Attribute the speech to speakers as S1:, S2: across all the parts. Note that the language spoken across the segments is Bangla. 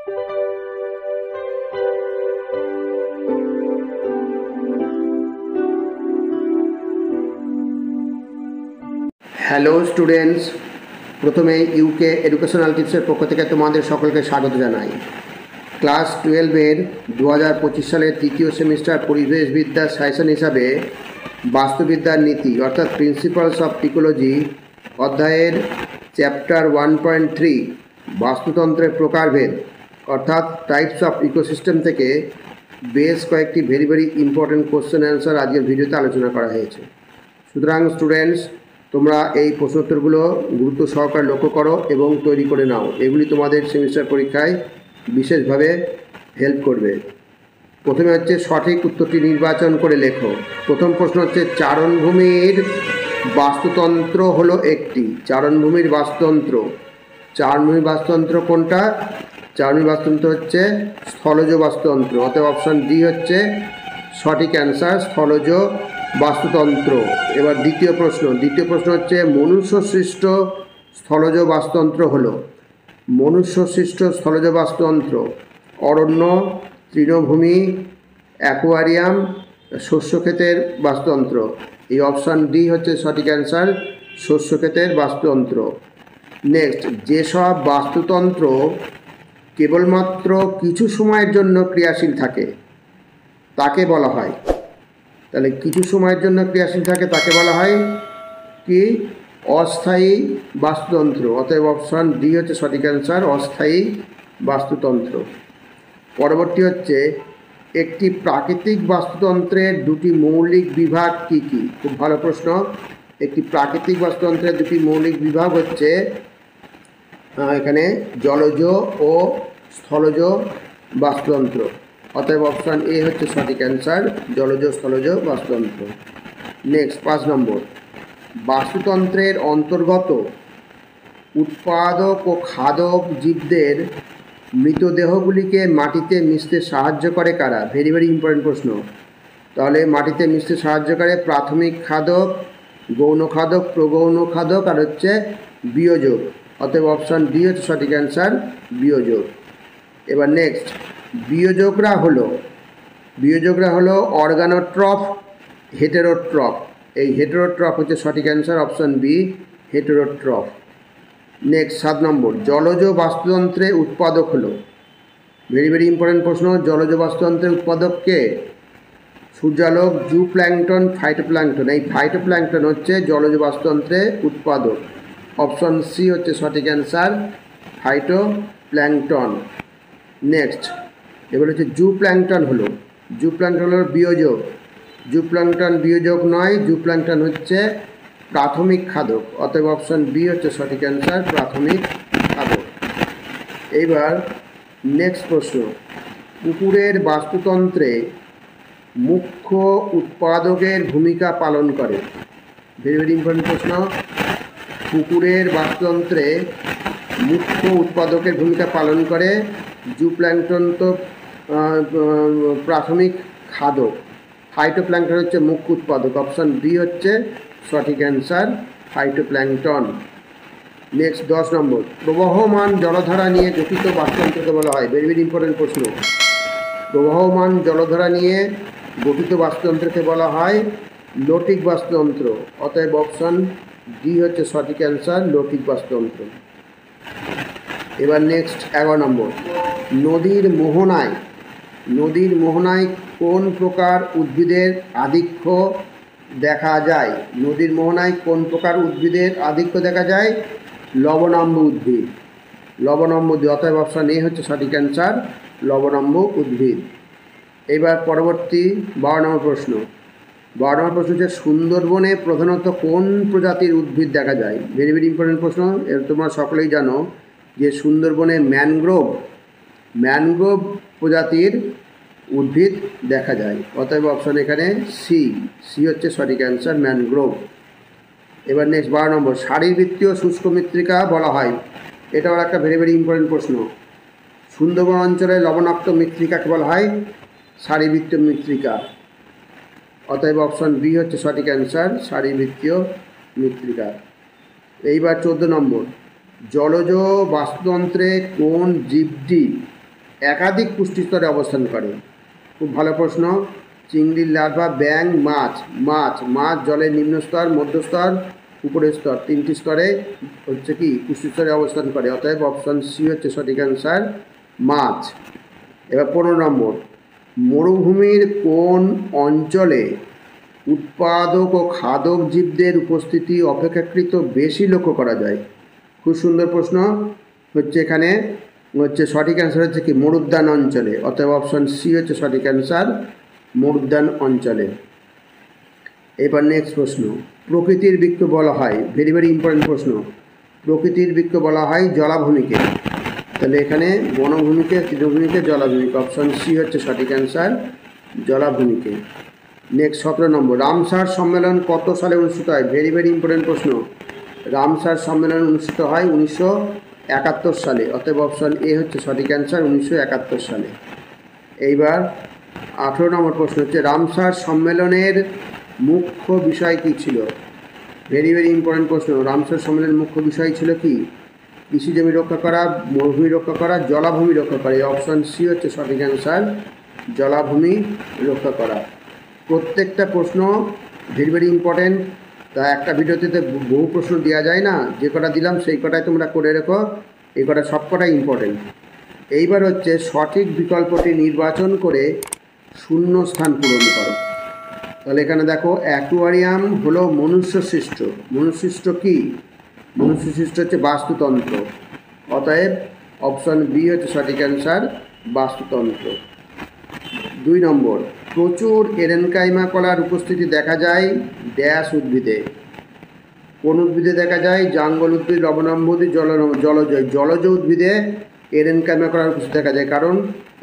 S1: হ্যালো স্টুডেন্টস, প্রথমে ইউকে এডুকেশনাল টিপসের পক্ষ থেকে তোমাদের সকলকে স্বাগত জানাই। ক্লাস 12-এর 2025 সালের তৃতীয় সেমিস্টার পরিবেশবিদ্যা সাজেশন হিসাবে বাস্তুবিদ্যার নীতি অর্থাৎ প্রিন্সিপালস অফ ইকোলজি অধ্যায়ের চ্যাপ্টার 1.3 বাস্তুতন্ত্রের প্রকারভেদ অর্থাৎ টাইপস অফ ইকোসিস্টেম থেকে বেশ কয়েকটি ভেরি ইম্পর্টেন্ট কোশ্চেন অ্যান্সার আজকের ভিডিওতে আলোচনা করা হয়েছে। সুতরাং স্টুডেন্টস, তোমরা এই প্রশ্নোত্তরগুলো গুরুত্ব সহকারে লক্ষ্য করো এবং তৈরি করে নাও। এগুলি তোমাদের সেমিস্টার পরীক্ষায় বিশেষভাবে হেল্প করবে। প্রথমে হচ্ছে সঠিক উত্তরটি নির্বাচন করে লেখো। প্রথম প্রশ্ন হচ্ছে চারণভূমির বাস্তুতন্ত্র হলো একটি। চারণভূমির বাস্তুতন্ত্র কোনটা? চারণভূমির বাস্তুতন্ত্র হচ্ছে স্থলজ বাস্তুতন্ত্র, অতএব অপশন ডি হচ্ছে সঠিক অ্যান্সার, স্থলজ বাস্তুতন্ত্র। এবার দ্বিতীয় প্রশ্ন হচ্ছে মনুষ্য সৃষ্ট স্থলজ বাস্তুতন্ত্র হলো। মনুষ্য সৃষ্ট স্থলজ বাস্তুতন্ত্র অরণ্য, তৃণভূমি, অ্যাকোয়ারিয়াম, শস্যক্ষেতের বাস্তুতন্ত্র। এই অপশান ডি হচ্ছে সঠিক অ্যান্সার, শস্যক্ষেতের বাস্তুতন্ত্র। নেক্সট, যেসব বাস্তুতন্ত্র কেবলমাত্র কিছু সময়ের জন্য ক্রিয়াশীল থাকে তাকে বলা হয়, তাহলে কিছু সময়ের জন্য ক্রিয়াশীল থাকে তাকে বলা হয় কি? অস্থায়ী বাস্তুতন্ত্র। অতএব অপশান ডি হচ্ছে সঠিক অ্যান্সার, অস্থায়ী বাস্তুতন্ত্র। পরবর্তী হচ্ছে একটি প্রাকৃতিক বাস্তুতন্ত্রের দুটি মৌলিক বিভাগ কি কি? খুব ভালো প্রশ্ন। একটি প্রাকৃতিক বাস্তুতন্ত্রের দুটি মৌলিক বিভাগ হচ্ছে এখানে জলজ ও স্থলজ বাস্তুতন্ত্র। অতএব অপশান এ হচ্ছে সঠিক অ্যান্সার, জলজ স্থলজ বাস্তুতন্ত্র। নেক্সট 5 নম্বর, বাস্তুতন্ত্রের অন্তর্গত উৎপাদক ও খাদক জীবদের মৃতদেহগুলিকে মাটিতে মিশতে সাহায্য করে কারা? ভেরি ইম্পর্টেন্ট প্রশ্ন। তাহলে মাটিতে মিশতে সাহায্য করে প্রাথমিক খাদক, গৌণ খাদক, প্রগৌণ খাদক আর হচ্ছে বিয়োজক। অতএব অপশান ডি হচ্ছে সঠিক অ্যান্সার, বিয়োজক। এবার নেক্সট, বিয়োজকরা হলো অর্গানোট্রফ, হেটেরোট্রফ। এই হেটেরোট্রফ হচ্ছে সঠিক অ্যান্সার, অপশান বি, হেটেরোট্রফ। নেক্সট 7 নম্বর, জলজ বাস্তুতন্ত্রে উৎপাদক হলো। ভেরি ইম্পর্টেন্ট প্রশ্ন। জলজ বাস্তুতন্ত্রের উৎপাদক কে? সূর্যালোক, জু প্ল্যাঙ্কটন, ফাইটোপ্ল্যাঙ্কটন। এই ফাইটোপ্ল্যাঙ্কটন হচ্ছে জলজ বাস্তুতন্ত্রে উৎপাদক। অপশান সি হচ্ছে সঠিক অ্যান্সার, ফাইটোপ্ল্যাঙ্কটন। নেক্সট, এবার হচ্ছে জু প্ল্যাঙ্কটন হলো বিয়োজক। জু প্ল্যাঙ্কটন বিয়োজক নয়, জু প্ল্যাঙ্কটন হচ্ছে প্রাথমিক খাদক। অতএব অপশান বি হচ্ছে সঠিক অ্যান্সার, প্রাথমিক খাদক। এইবার নেক্সট প্রশ্ন, পুকুরের বাস্তুতন্ত্রে মুখ্য উৎপাদকের ভূমিকা পালন করে। ভেরি ইম্পর্টেন্ট প্রশ্ন। পুকুরের বাস্তুতন্ত্রে মুখ্য উৎপাদকের ভূমিকা পালন করে জু প্ল্যাঙ্কটন তো প্রাথমিক খাদক, ফাইটোপ্ল্যাঙ্কটন হচ্ছে মুখ্য উৎপাদক। অপশান বি হচ্ছে সঠিক অ্যান্সার, ফাইটোপ্ল্যাঙ্কটন। নেক্সট 10 নম্বর, প্রবহমান জলধারা নিয়ে গঠিত বাস্তুতন্ত্রকে বলা হয়। ভেরি ইম্পর্টেন্ট প্রশ্ন। প্রবহমান জলধারা নিয়ে গঠিত বাস্তুতন্ত্রকে বলা হয় লৌটিক বাস্তুতন্ত্র। অতএব অপশান ডি হচ্ছে সঠিক অ্যান্সার, লৌটিক বাস্তুতন্ত্র। এবার নেক্সট 11 নম্বর, নদীর মোহনায় কোন প্রকার উদ্ভিদের আধিক্য দেখা যায়? নদীর মোহনায় কোন প্রকার উদ্ভিদের আধিক্য দেখা যায়? লবণাম্ব উদ্ভিদ। অতএব অপশান এ হচ্ছে সঠিক অ্যান্সার, লবণাম্ব উদ্ভিদ। এবার পরবর্তী 12 নম্বর প্রশ্ন হচ্ছে সুন্দরবনে প্রধানত কোন প্রজাতির উদ্ভিদ দেখা যায়? ভেরি ইম্পর্টেন্ট প্রশ্ন। তোমরা সকলেই জানো যে সুন্দরবনে ম্যানগ্রোভ প্রজাতির উদ্ভিদ দেখা যায়। অতএব অপশান এখানে সি হচ্ছে সঠিক অ্যান্সার, ম্যানগ্রোভ। এবার নেক্সট 12 নম্বর, শারীরবৃত্তীয় শুষ্ক মৃত্তিকা বলা হয়। এটাও একটা ভেরি ইম্পর্টেন্ট প্রশ্ন। সুন্দরবন অঞ্চলে লবণাক্ত মৃত্তিকাকে বলা হয় শারীরবৃত্তীয় মৃত্তিকা। অতএব অপশান বি হচ্ছে সঠিক অ্যান্সার, শারীরবৃত্তীয় মৃত্তিকা। এইবার 14 নম্বর, জলজ বাস্তুতন্ত্রে কোন জীবটি একাধিক পুষ্টিস্তরে অবস্থান করে? খুব ভালো প্রশ্ন। চিংড়ির লার্ভা, ব্যাঙ, মাছ। মাছ জলের নিম্ন স্তর, মধ্যস্তর, উপরের স্তর, তিনটি স্তরে হচ্ছে কি পুষ্টিস্তরে অবস্থান করে। অতএব অপশন সি হচ্ছে সঠিক অ্যান্সার, মাছ। এবার 15 নম্বর, মরুভূমির কোন অঞ্চলে উৎপাদক ও খাদক জীবদের উপস্থিতি অপেক্ষাকৃত বেশি লক্ষ্য করা যায়? খুব সুন্দর প্রশ্ন। হচ্ছে এখানে হচ্ছে সঠিক অ্যান্সার হচ্ছে কি মরুদ্যান অঞ্চলে। অতএব অপশন সি হচ্ছে সঠিক অ্যান্সার, মরুদ্যান অঞ্চলে। এবার নেক্সট প্রশ্ন, প্রকৃতির বৃক্ষ বলা হয়, ভেরি ভেরি ইম্পর্টেন্ট প্রশ্ন, প্রকৃতির বৃক্ষ বলা হয় জলাভূমিকে। তাহলে এখানে বনভূমিকে, তৃণভূমিকে, জলাভূমিকে। অপশন সি হচ্ছে সঠিক অ্যান্সার, জলাভূমিকে। নেক্সট 17 নম্বর, রামসার সম্মেলন কত সালে অনুষ্ঠিত হয়? ভেরি ভেরি ইম্পর্টেন্ট প্রশ্ন। রামসার সম্মেলন অনুষ্ঠিত হয় 1971 সালে। অতএব অপশন এ হচ্ছে সঠিক অ্যান্সার, 1971 সালে। এইবার 18 নম্বর প্রশ্ন হচ্ছে, রামসার সম্মেলনের মুখ্য বিষয় কী ছিল? ভেরি ভেরি ইম্পর্টেন্ট প্রশ্ন। রামসার সম্মেলনের মুখ্য বিষয় ছিল কি? কৃষি জমি রক্ষা করা, মরুভূমি রক্ষা করা, জলাভূমি রক্ষা করা। এই অপশন সি হচ্ছে সঠিক অ্যান্সার, জলাভূমি রক্ষা করা। প্রত্যেকটা প্রশ্ন ভেরি ভেরি ইম্পর্টেন্ট। তা একটা ভিডিওতে বহু প্রশ্ন দেওয়া যায় না, যে কটা দিলাম সেই কটাই তোমরা করে রেখো, এই কটা সব কটাই ইম্পর্টেন্ট। এইবার হচ্ছে সঠিক বিকল্পটি নির্বাচন করে শূন্য স্থান পূরণ করো। তাহলে এখানে দেখো, অ্যাকোয়ারিয়াম হলো মনুষ্য সৃষ্ট। মনুষ্য সৃষ্ট কি? মনুষ্য সৃষ্ট হচ্ছে বাস্তুতন্ত্র। অতএব অপশন বি হচ্ছে সঠিক অ্যান্সার, বাস্তুতন্ত্র। 2 নম্বর, প্রচুর এরেনকাইমা কলার উপস্থিতি দেখা যায় ড্যাশ উদ্ভিদে। কোন উদ্ভিদে দেখা যায়? জাঙ্গল উদ্ভিদ, লবণাম্ব উদ্ভিদ, জলজ উদ্ভিদে এরেনকাইমা কলার উপস্থিতি দেখা যায়, কারণ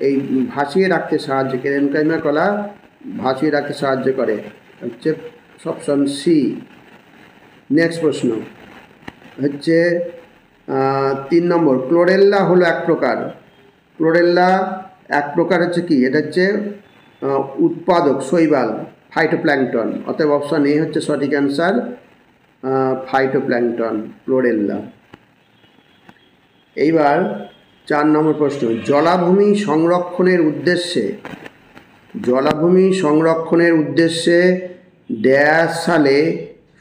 S1: এই ভাসিয়ে রাখতে সাহায্য, এরেনকাইমা কলা ভাসিয়ে রাখতে সাহায্য করে, হচ্ছে অপশন সি। নেক্সট প্রশ্ন হচ্ছে 3 নম্বর, ক্লোরেল্লা হলো এক প্রকার। ক্লোরেল্লা এক প্রকার হচ্ছে কি? এটা হচ্ছে উৎপাদক শৈবাল, ফাইটোপ্ল্যাঙ্কটন। অতএব অপশন এ হচ্ছে সঠিক অ্যান্সার, ফাইটোপ্ল্যাঙ্কটন, ক্লোরেল্লা। এইবার 4 নম্বর প্রশ্ন, জলাভূমি সংরক্ষণের উদ্দেশ্যে ড্যাশ সালে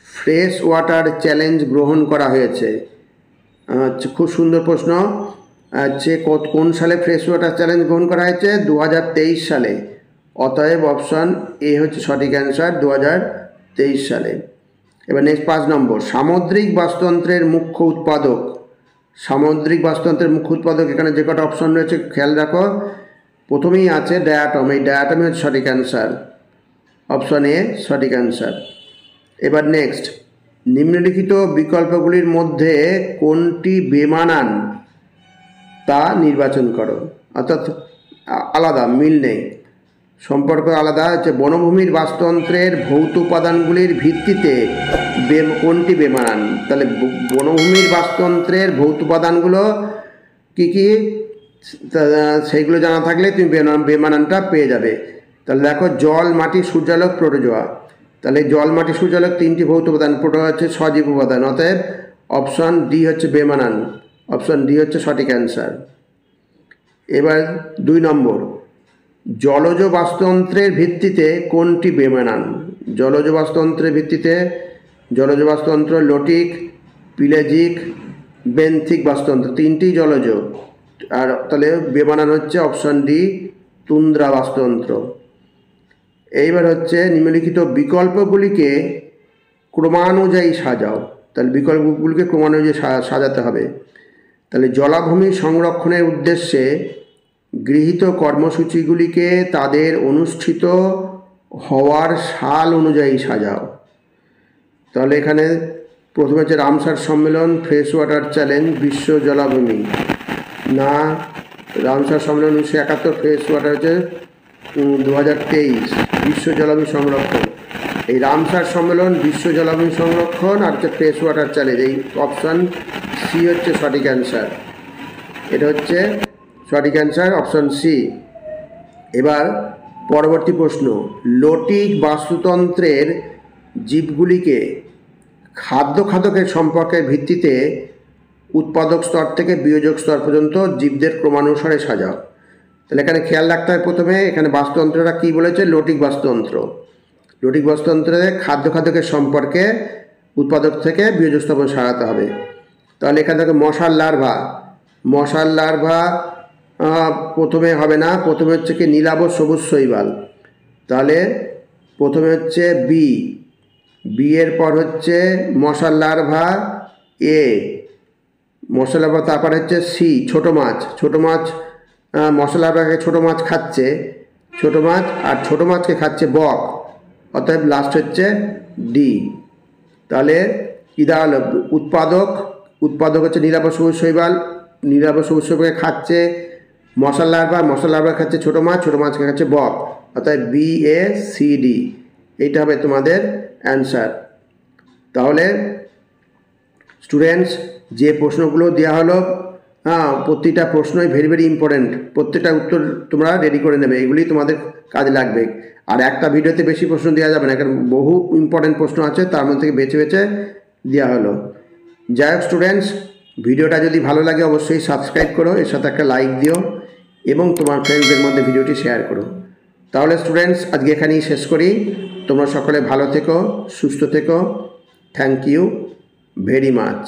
S1: ফ্রেশ ওয়াটার চ্যালেঞ্জ গ্রহণ করা হয়েছে? খুব সুন্দর প্রশ্ন। কোন সালে ফ্রেশ ওয়াটার চ্যালেঞ্জ গ্রহণ করা হয়েছে? 2023 সালে। অতএব অপশন এ হচ্ছে সঠিক অ্যান্সার, 2023 সালে। এবার নেক্সট 5 নম্বর, সামুদ্রিক বাস্তুতন্ত্রের মুখ্য উৎপাদক। এখানে যে কটা অপশন রয়েছে খেয়াল রাখো। প্রথমেই আছে ডায়াটম। এই ডায়াটমই হচ্ছে সঠিক অ্যান্সার, অপশন এ সঠিক অ্যান্সার। এবার নেক্সট, নিম্নলিখিত বিকল্পগুলির মধ্যে কোনটি বেমানান তা নির্বাচন করো। অর্থাৎ আলাদা, মিল নেই, সম্পর্ক আলাদা। হচ্ছে বনভূমির বাস্তুতন্ত্রের ভৌত উপাদানগুলির ভিত্তিতে কোনটি বেমানান? তাহলে বনভূমির বাস্তুতন্ত্রের ভৌত উপাদানগুলো কী কী, সেইগুলো জানা থাকলে তুমি বেমানানটা পেয়ে যাবে। তাহলে দেখো, জল, মাটি, সূর্যালোক, প্রোটোজোয়া। তাহলে জল, মাটি, সূর্যালোক 3টি ভৌত উপাদান, প্রোটোজোয়া হচ্ছে সজীব উপাদান। অতএব অপশন ডি হচ্ছে বেমানান, অপশন ডি হচ্ছে সঠিক অ্যান্সার। এবার 2 নম্বর, জলজ বাস্তুতন্ত্রের ভিত্তিতে কোনটি বেমানান? জলজ বাস্তুতন্ত্র লোটিক, পিলেজিক, বেন্থিক বাস্তুতন্ত্র, 3টি জলজ। আর তাহলে বেমানান হচ্ছে অপশন ডি, তুন্দ্রা বাস্তুতন্ত্র। এইবার হচ্ছে নিম্নলিখিত বিকল্পগুলিকে ক্রমানুযায়ী সাজাও। তাহলে বিকল্পগুলিকে ক্রমানুযায়ী সাজাতে হবে। তাহলে জলাভূমি সংরক্ষণের উদ্দেশ্যে গৃহীত কর্মসূচিগুলিকে তাদের অনুষ্ঠিত হওয়ার সাল অনুযায়ী সাজাও। তাহলে এখানে প্রথমে হচ্ছে রামসার সম্মেলন, ফ্রেশ ওয়াটার চ্যালেঞ্জ, বিশ্ব জলাভূমি। না, রামসার সম্মেলন 1971, ফ্রেশ ওয়াটার হচ্ছে 2023, বিশ্ব জলাভূমি সংরক্ষণ। এই রামসার সম্মেলন, বিশ্ব জলাভূমি সংরক্ষণ, আর হচ্ছে ফ্রেশ ওয়াটার চ্যালেঞ্জ। এই অপশান সি হচ্ছে সঠিক অ্যান্সার, এটা হচ্ছে সঠিক অ্যান্সার, অপশন সি। এবার পরবর্তী প্রশ্ন, লোটিক বাস্তুতন্ত্রের জীবগুলিকে খাদ্যের সম্পর্কের ভিত্তিতে উৎপাদক স্তর থেকে বিয়োজক স্তর পর্যন্ত জীবদের ক্রমানুসারে সাজাও। তাহলে এখানে খেয়াল রাখতে হবে প্রথমে এখানে বাস্তুতন্ত্রটা কী বলেছে, লৌটিক বাস্তুতন্ত্র। লৌটিক বাস্তুতন্ত্রে খাদ্যের সম্পর্কে উৎপাদক থেকে বীজস্থাপন সারাতে হবে। তাহলে এখান থেকে মশার লার্ভা প্রথমে হবে না, প্রথমে হচ্ছে কি নীলাভ সবুজ শৈবাল। তাহলে প্রথমে হচ্ছে বি এর পর হচ্ছে মশার লার্ভা এ, মশার লার্ভা তারপর হচ্ছে সি ছোটো মাছ মশার লার্ভাকে ছোটো মাছ খাচ্ছে, আর ছোটো মাছকে খাচ্ছে বক, অর্থাৎ লাস্ট হচ্ছে ডি। তাহলে কী দাঁড়ালো, উৎপাদক হচ্ছে নীলাভ সবুজ শৈবালকে খাচ্ছে মশার লার্ভা খাচ্ছে ছোটো মাছকে খাচ্ছে বক, অর্থাৎ BACD। এইটা হবে তোমাদের অ্যান্সার। তাহলে স্টুডেন্টস যে প্রশ্নগুলো দেওয়া হলো, প্রতিটা প্রশ্নই ভেরি ভেরি ইম্পর্টেন্ট, প্রত্যেকটা উত্তর তোমরা রেডি করে নেবে, এগুলি তোমাদের কাজে লাগবে। আর একটা ভিডিওতে বেশি প্রশ্ন দেওয়া যাবে না, কারণ বহু ইম্পর্টেন্ট প্রশ্ন আছে, তার মধ্যে থেকে বেছে বেছে দেওয়া হলো। যাই হোক স্টুডেন্টস, ভিডিওটা যদি ভালো লাগে অবশ্যই সাবস্ক্রাইব করো, এর সাথে একটা লাইক দিও এবং তোমার ফ্রেন্ডসদের মধ্যে ভিডিওটি শেয়ার করো। তাহলে স্টুডেন্টস আজকে এখানেই শেষ করি। তোমরা সকলে ভালো থেকো, সুস্থ থেকো। Thank you very much.